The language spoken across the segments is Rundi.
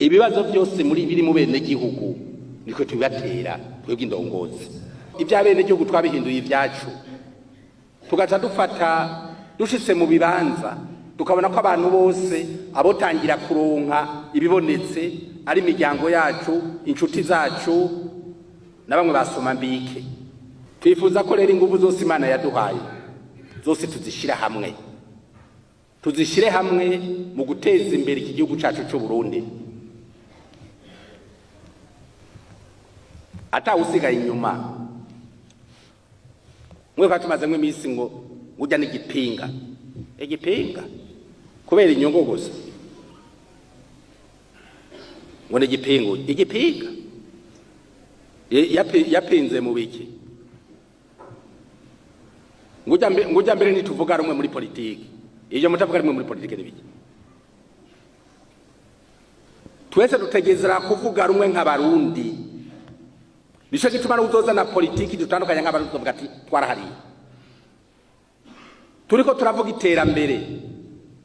ibibazo byose muri biri mu bene gihugu niko tubibatera twebwe indongozi ibya bene gihugu twabihinduye ibyacu tugaca dufata dushitse mu bibanza tukabona ko abantu bose abotangira kuronka ibibonetse ari imiryango yacu inshuti zacu na bamwe basoma mbike twifuza ko rero ingufu zose Imana yaduhaye zose tuzishira hamwe mu guteza imbere iki gihugu cyacu cy'u Burundi ata usigaye inyuma mwe fatumaze mwe misi ngo ujya n'igipinga kubera inyungu gusa ngo n'igipinga yapinze mu biki ngujya mbere nituvuga rumwe muri politiki iyo mutavuga rumwe muri politiki n'ibiki twese dutegezera kuvuga rumwe nk'abarundi nico gituma n'uzoza na politiki dutandukanye nk'abarundi tuvuga ati twarahariye turiko turavuga iterambere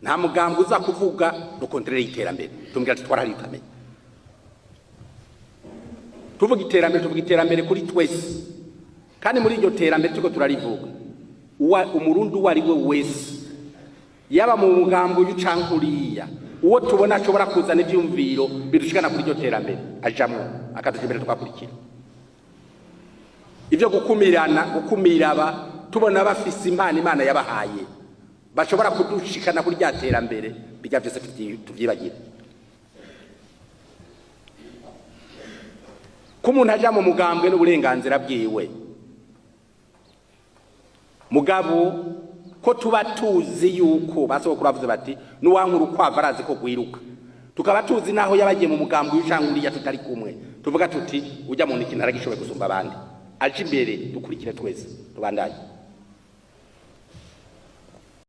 nta mugambwe uza kuvuga dukontrere iterambere tumbwira ati twarahariye utamenya tuvuga iterambere kuri twese kandi muri iryo terambere turiko turarivuga umurundi uwo ari we wese yaba mu mugambwe y'ucankuriya uwo tubona ashobora kuzana ivyumviro bidushikana kuri iryo terambere ajamwo akaduja imbere tugakurikira ivyo gukumiraba tubona bafise Imana yabahaye bashobora kudushikana kuri rya terambere bijya byose tuvyibagira ko umuntu aja mu mugambwe n'uburenganzira bwiwe mugabo ko tuba tuzi yuko basokura bavuze bati nuwankuru ukwava arazi ko gwiruka tukaba tuzi naho yabagiye mu mugambwe y'ucankuriya tutari kumwe tuvuga tuti ujya mu niki naragishoboye gusumba abandi aje imbere dukurikire twese tubandanye